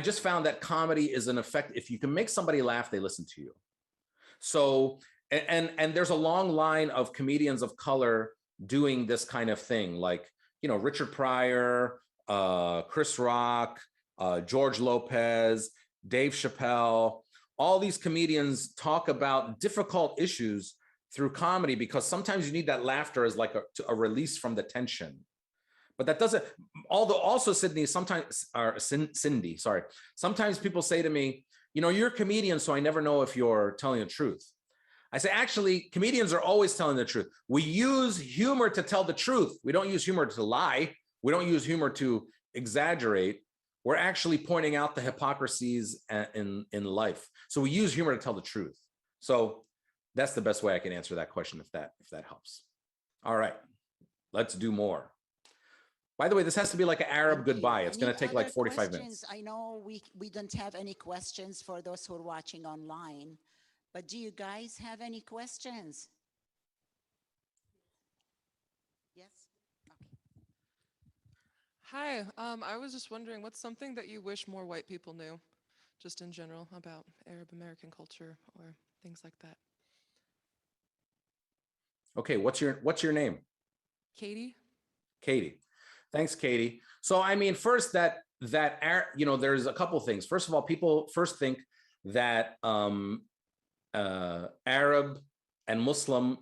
just found that comedy is an effect. If you can make somebody laugh, they listen to you. So, and there's a long line of comedians of color doing this kind of thing, like, you know, Richard Pryor, Chris Rock, George Lopez, Dave Chappelle. All these comedians talk about difficult issues through comedy, because sometimes you need that laughter as like a release from the tension. But that doesn't, although also Cindy, sorry. Sometimes people say to me, you know, you're a comedian, so I never know if you're telling the truth. I say, actually, comedians are always telling the truth. We use humor to tell the truth. We don't use humor to lie. We don't use humor to, exaggerate, we're actually pointing out the hypocrisies in life. So we use humor to tell the truth. So that's the best way I can answer that question, if that helps. All right, let's do more. By the way, this has to be like an Arab goodbye. It's going to take like 45 minutes. I know we don't have any questions for those who are watching online, but do you guys have any questions? Yes? Okay. Hi, I was just wondering, what's something that you wish more white people knew, just in general, about Arab American culture or things like that? Okay, what's your name? Katie? Katie. Thanks, Katie. So I mean, first there's a couple things. First of all, people first think that Arab and Muslim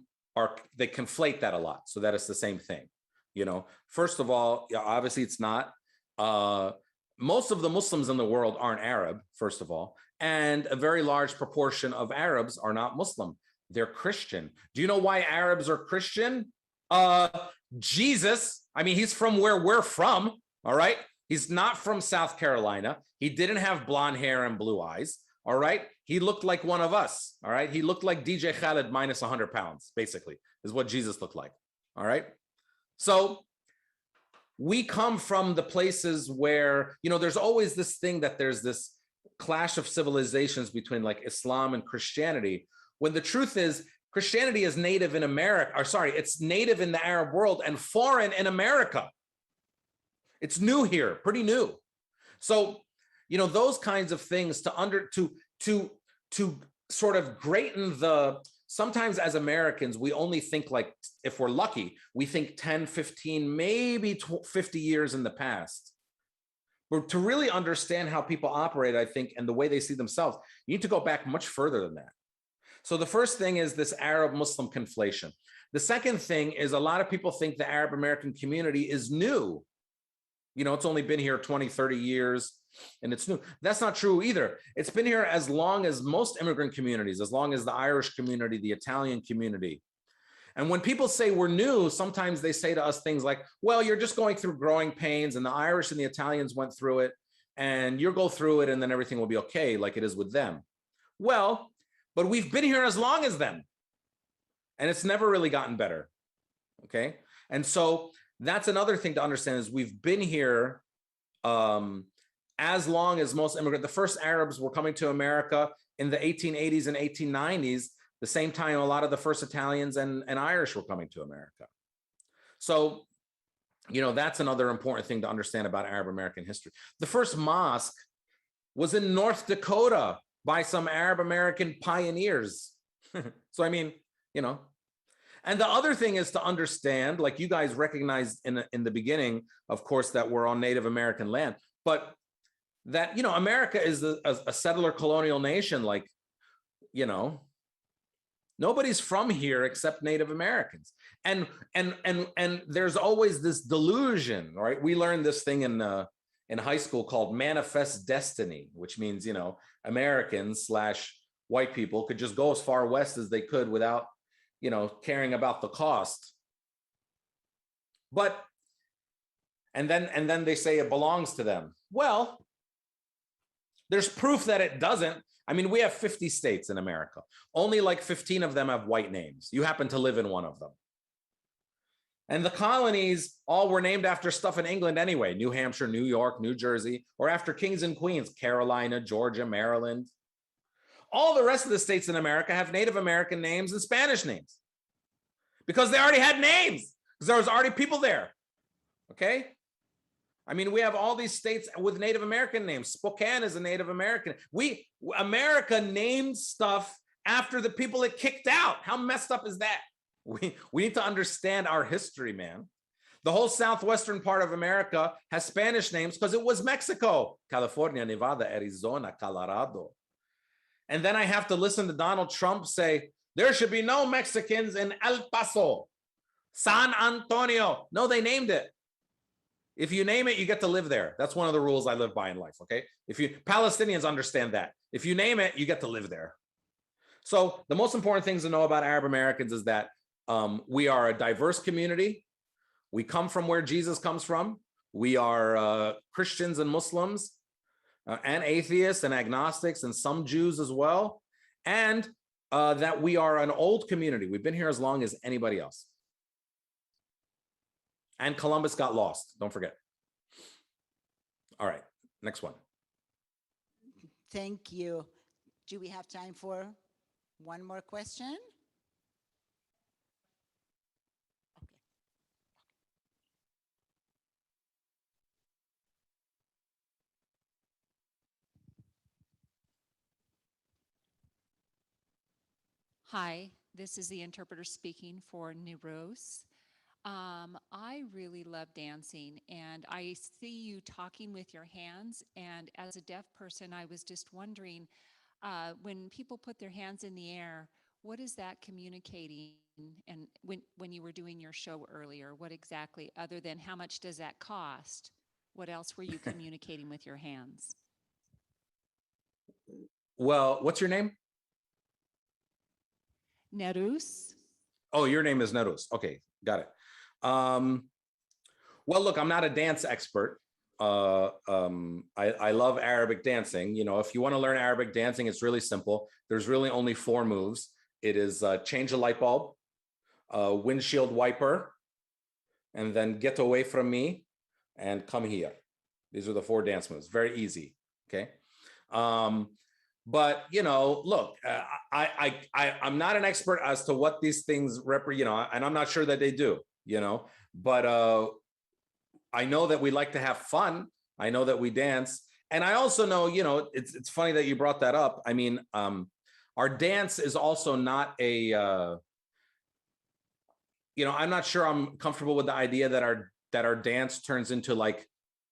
they conflate that a lot, so that it's the same thing. First of all, obviously it's not. Most of the Muslims in the world aren't Arab, first of all, and a very large proportion of Arabs are not Muslim. They're Christian. Do you know why Arabs are Christian? Jesus, I mean, he's from where we're from, all right? He's not from South Carolina. He didn't have blonde hair and blue eyes, all right? He looked like one of us, all right? He looked like DJ Khaled minus 100 pounds, basically, is what Jesus looked like, all right? So we come from the places where, there's always this thing that there's this clash of civilizations between like Islam and Christianity, when the truth is Christianity is native in America, it's native in the Arab world and foreign in America. It's new here, pretty new. So, those kinds of things to sort of greaten sometimes as Americans, we only think like, if we're lucky, we think 10, 15, maybe 50 years in the past. But to really understand how people operate, I think, and the way they see themselves, you need to go back much further than that. So the first thing is this Arab-Muslim conflation. The second thing is a lot of people think the Arab American community is new. It's only been here 20, 30 years and it's new. That's not true either. It's been here as long as most immigrant communities, as long as the Irish community, the Italian community. And when people say we're new, sometimes they say to us things like, well, you're just going through growing pains and the Irish and the Italians went through it and you'll go through it and then everything will be okay, like it is with them. Well, but we've been here as long as them and it's never really gotten better, okay? And so that's another thing to understand is we've been here as long as most immigrants. The first Arabs were coming to America in the 1880s and 1890s, the same time a lot of the first Italians and Irish were coming to America. So, that's another important thing to understand about Arab American history. The first mosque was in North Dakota by some Arab American pioneers. So, I mean, and the other thing is to understand, like you guys recognized in the beginning, of course, that we're on Native American land, but that, America is a settler colonial nation, like, nobody's from here except Native Americans. And there's always this delusion, right? We learned this thing in high school called manifest destiny, which means, Americans / white people could just go as far west as they could without, caring about the cost. But, and then they say it belongs to them. Well, there's proof that it doesn't. I mean, we have 50 states in America. Only like 15 of them have white names. You happen to live in one of them. And the colonies all were named after stuff in England anyway, New Hampshire, New York, New Jersey, or after kings and queens, Carolina, Georgia, Maryland. All the rest of the states in America have Native American names and Spanish names because they already had names, because there was already people there, okay? I mean, we have all these states with Native American names. Spokane is a Native American. America named stuff after the people it kicked out. How messed up is that? We need to understand our history, man. The whole southwestern part of America has Spanish names because it was Mexico, California, Nevada, Arizona, Colorado. And then I have to listen to Donald Trump say, there should be no Mexicans in El Paso, San Antonio. No, they named it. If you name it, you get to live there. That's one of the rules I live by in life, okay? Palestinians understand that. If you name it, you get to live there. So the most important things to know about Arab Americans is that we are a diverse community. We come from where Jesus comes from. We are Christians and Muslims and atheists and agnostics and some Jews as well. And that we are an old community. We've been here as long as anybody else. And Columbus got lost, don't forget. All right, next one. Thank you. Do we have time for one more question? Okay. Hi, this is the interpreter speaking for Niros. I really love dancing, and I see you talking with your hands. And as a deaf person, I was just wondering, when people put their hands in the air, what is that communicating? And when you were doing your show earlier, what exactly, other than how much does that cost? What else were you communicating with your hands? Well, what's your name? Nerus? Oh, your name is Nerus. Okay, got it. Well, look, I'm not a dance expert. I love Arabic dancing. You know, if you want to learn Arabic dancing, it's really simple. There's really only 4 moves. It is change a light bulb, windshield wiper, and then get away from me and come here. These are the 4 dance moves. Very easy. Okay. But you know, look, I'm not an expert as to what these things represent. You know, and I'm not sure that they do. You know, but I know that we like to have fun. I know that we dance, and I also know, you know, it's funny that you brought that up. I mean, our dance is also not a, you know, I'm not sure I'm comfortable with the idea that our dance turns into like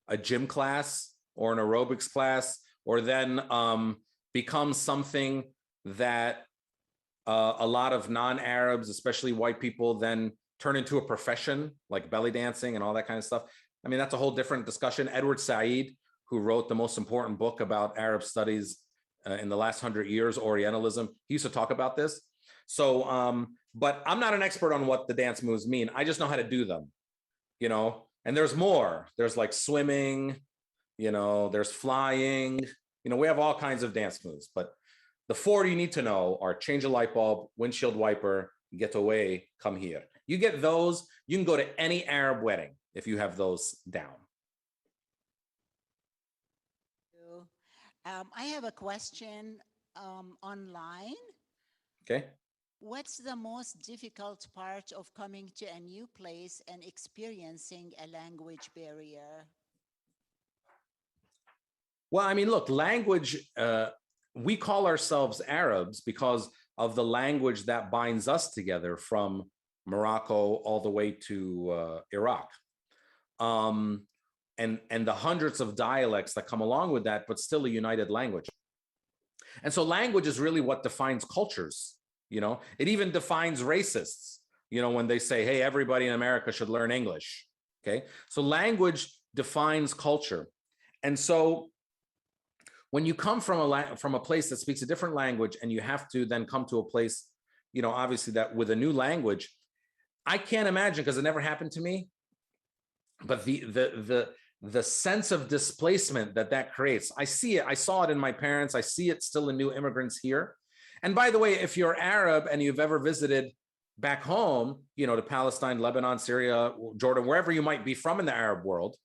a gym class or an aerobics class, or then becomes something that a lot of non-Arabs, especially white people, then turn into a profession like belly dancing and all that kind of stuff. I mean, that's a whole different discussion. Edward Said, who wrote the most important book about Arab studies in the last 100 years, Orientalism, he used to talk about this. So, but I'm not an expert on what the dance moves mean. I just know how to do them, you know, and there's more. There's like swimming, you know, there's flying, you know, we have all kinds of dance moves, but the 4 you need to know are change a light bulb, windshield wiper, get away, come here. You get those, you can go to any Arab wedding if you have those down. I have a question online. Okay. What's the most difficult part of coming to a new place and experiencing a language barrier? Well, I mean, look, language, we call ourselves Arabs because of the language that binds us together from Morocco all the way to Iraq. And the hundreds of dialects that come along with that, but still a united language. And so language is really what defines cultures. You know, it even defines racists, you know, when they say, hey, everybody in America should learn English. Okay. So language defines culture. And so when you come from a place that speaks a different language and you have to then come to a place, you know, obviously that with a new language, I can't imagine, because it never happened to me, but the sense of displacement that creates, I see it. I saw it in my parents. I see it still in new immigrants here. And by the way, if you're Arab and you've ever visited back home, you know, to Palestine, Lebanon, Syria, Jordan, wherever you might be from in the Arab world,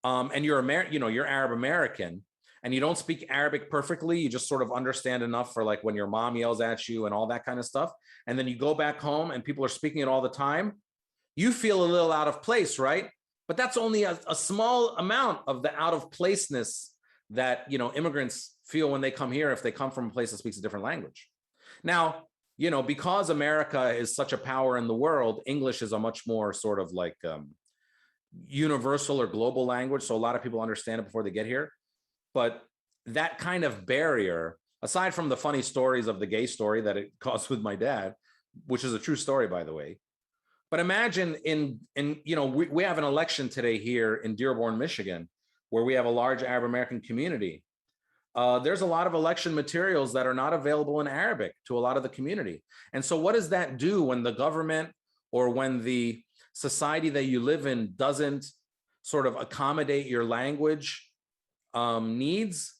and you're you're Arab American, and you don't speak Arabic perfectly, you just sort of understand enough for like when your mom yells at you and all that kind of stuff. And then you go back home and people are speaking it all the time. You feel a little out of place, right? But that's only a small amount of the out of placeness that, you know, immigrants feel when they come here if they come from a place that speaks a different language. Now, you know, because America is such a power in the world, English is a much more sort of like universal or global language. So a lot of people understand it before they get here. But that kind of barrier, aside from the funny stories of the gay story that it caused with my dad, which is a true story, by the way. But imagine we have an election today here in Dearborn, Michigan, where we have a large Arab American community. There's a lot of election materials that are not available in Arabic to a lot of the community. And so what does that do when the government or when the society that you live in doesn't sort of accommodate your language needs,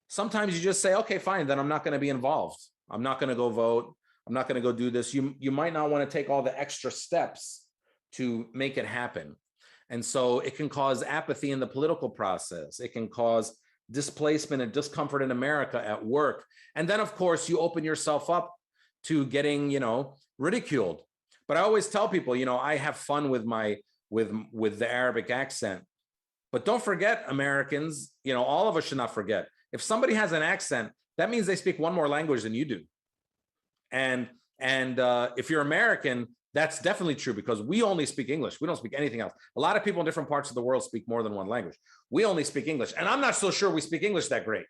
sometimes you just say, okay, fine, then I'm not going to be involved. I'm not going to go vote. I'm not going to go do this. You might not want to take all the extra steps to make it happen. And so it can cause apathy in the political process. It can cause displacement and discomfort in America at work. And then, of course, you open yourself up to getting, ridiculed. But I always tell people, I have fun with with the Arabic accent. But don't forget, Americans, all of us should not forget. If somebody has an accent, that means they speak one more language than you do. And if you're American, that's definitely true, because we only speak English. We don't speak anything else. A lot of people in different parts of the world speak more than one language. We only speak English. And I'm not so sure we speak English that great,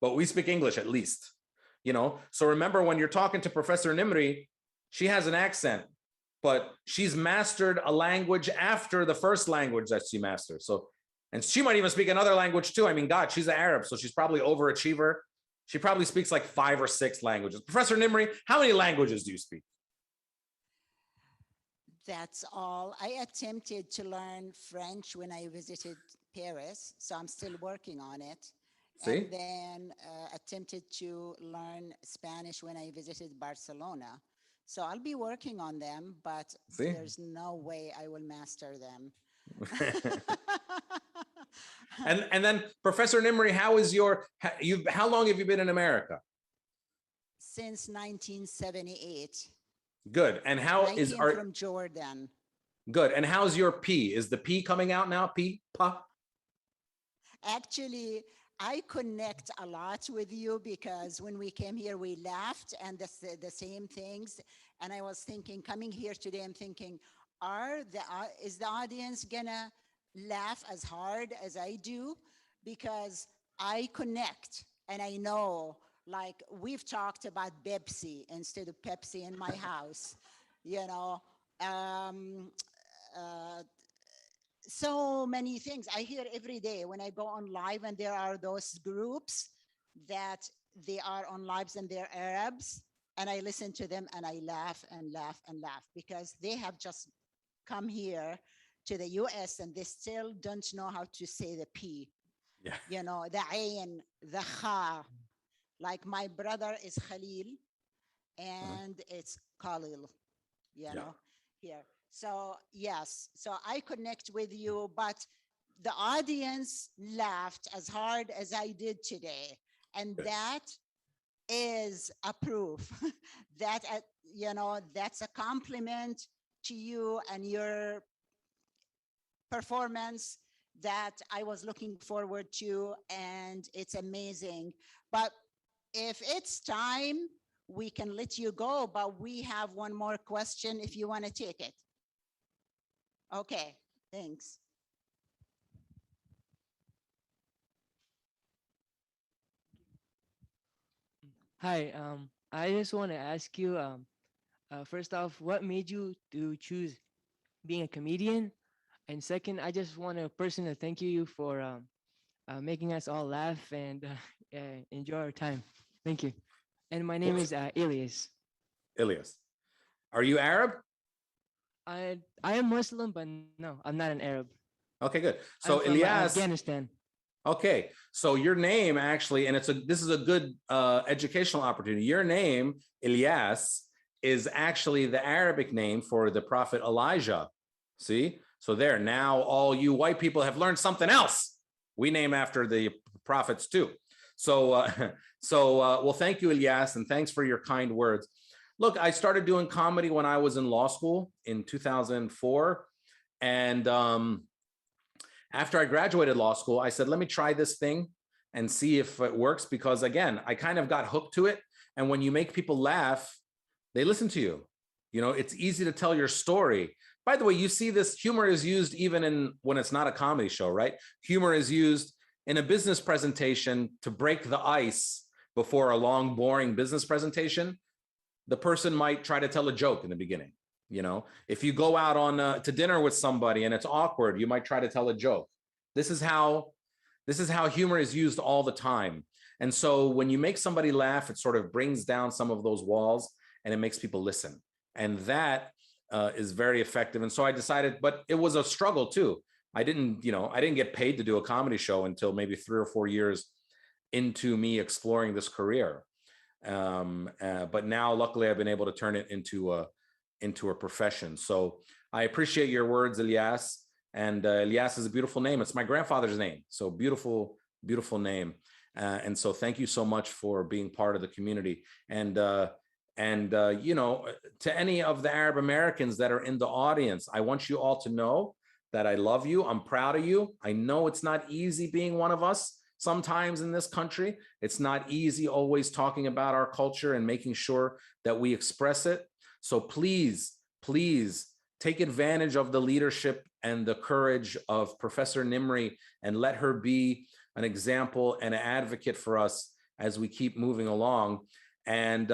but we speak English at least. So remember, when you're talking to Professor Nimri, she has an accent, but she's mastered a language after the first language that she mastered. So, and she might even speak another language too. I mean, God, she's an Arab, so she's probably overachiever. She probably speaks like 5 or 6 languages. Professor Nimri, how many languages do you speak? That's all. I attempted to learn French when I visited Paris, so I'm still working on it. See? And then attempted to learn Spanish when I visited Barcelona. So I'll be working on them, but See? there's no way I will master them. And then, Professor Nimri, how long have you been in America? Since 1978. Good. And how I is came from Jordan. good? And how's your P? Is the P coming out now? P, pa? Actually, I connect a lot with you because when we came here, we laughed and the same things. And I was thinking, coming here today, I'm thinking, is the audience gonna laugh as hard as I do? Because I connect and I know, like, we've talked about Pepsi instead of Pepsi in my house, so many things I hear every day when I go on live, and there are those groups that they are on lives and they're Arabs, and I listen to them and I laugh and laugh and laugh because they have just come here to the US and they still don't know how to say the P. Yeah. The Ain, the Kha. Like my brother is Khalil and it's Khalil, here. So yes, so I connect with you, but the audience laughed as hard as I did today. And that is a proof that, that's a compliment to you and your performance that I was looking forward to, and it's amazing. But if it's time, we can let you go, but we have one more question if you want to take it. Okay, thanks. Hi, I just want to ask you, first off, what made you to choose being a comedian? And second, I just want to personally thank you for making us all laugh and enjoy our time. Thank you. And my name is Elias. Ilyas. Are you Arab? I am Muslim, but no, I'm not an Arab. Okay, good. I'm So from Ilyas, Afghanistan. okay. So your name actually, and this is a good educational opportunity. Your name, Ilyas, is actually the Arabic name for the prophet Elijah. See? So there, now all you white people have learned something else. We name after the prophets too. So, well, thank you, Ilyas, and thanks for your kind words. Look, I started doing comedy when I was in law school in 2004. And after I graduated law school, I said, let me try this thing and see if it works. Because again, I kind of got hooked to it. And when you make people laugh, they listen to you. It's easy to tell your story. By the way, you see this humor is used even when it's not a comedy show, right? Humor is used in a business presentation to break the ice before a long, boring business presentation. The person might try to tell a joke in the beginning. If you go out on to dinner with somebody and it's awkward, you might try to tell a joke. This is how humor is used all the time. And so when you make somebody laugh, it sort of brings down some of those walls and it makes people listen. And that is very effective. And so I decided, but it was a struggle too. I didn't, I didn't get paid to do a comedy show until maybe 3 or 4 years into me exploring this career. But now, luckily, I've been able to turn it into a profession. So I appreciate your words, Ilyas. And Ilyas is a beautiful name. It's my grandfather's name. So beautiful, beautiful name. And so thank you so much for being part of the community. And to any of the Arab Americans that are in the audience, I want you all to know that I love you. I'm proud of you. I know it's not easy being one of us sometimes in this country. It's not easy always talking about our culture and making sure that we express it. So please, please take advantage of the leadership and the courage of Professor Nimri and let her be an example and an advocate for us as we keep moving along. And,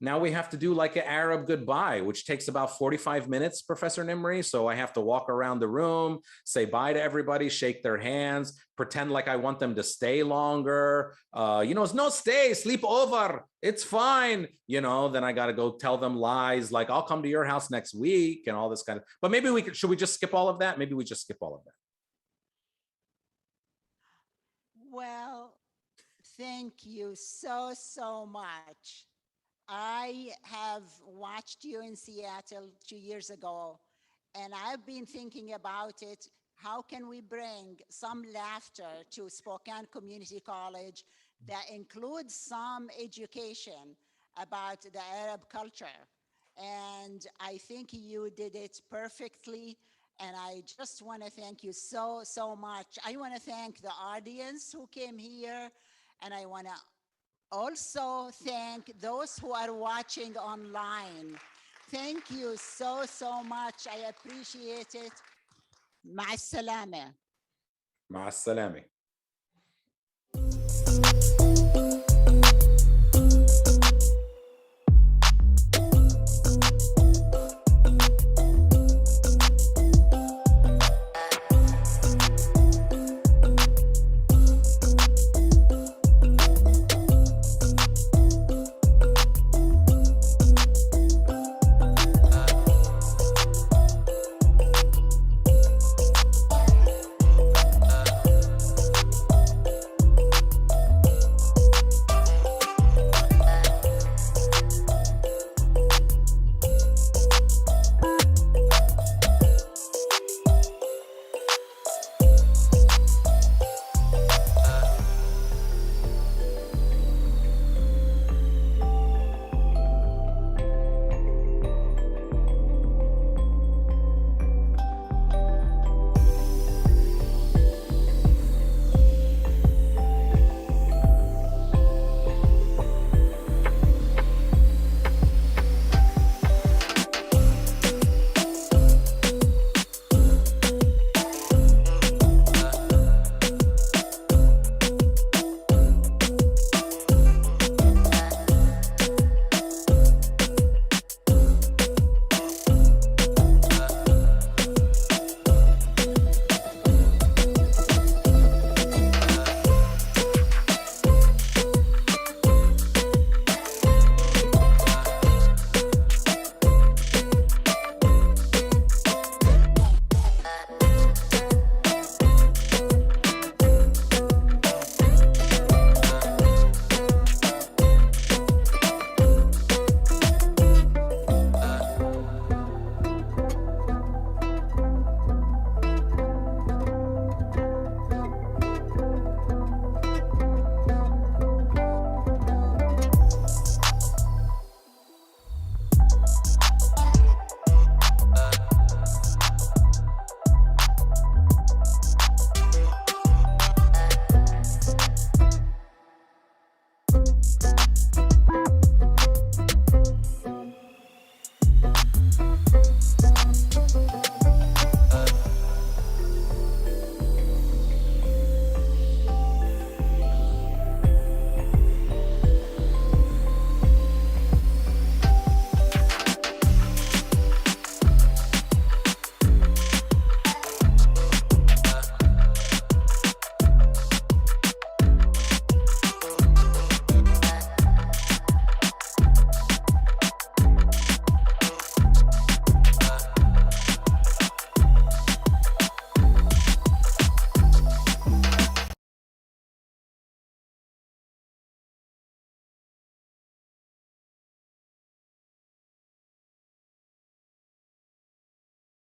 now we have to do like an Arab goodbye, which takes about 45 minutes, Professor Nimri. So I have to walk around the room, say bye to everybody, shake their hands, pretend like I want them to stay longer. No, stay, sleep over. It's fine. Then I got to go tell them lies like I'll come to your house next week and all this kind of, but maybe should we just skip all of that? Maybe we just skip all of that. Well, thank you so much. I have watched you in Seattle 2 years ago, and I've been thinking about it. How can we bring some laughter to Spokane Community College that includes some education about the Arab culture? And I think you did it perfectly. And I just want to thank you so much. I want to thank the audience who came here, and I want to also thank those who are watching online. Thank you so much. I appreciate it. مع السلامة. مع السلامة.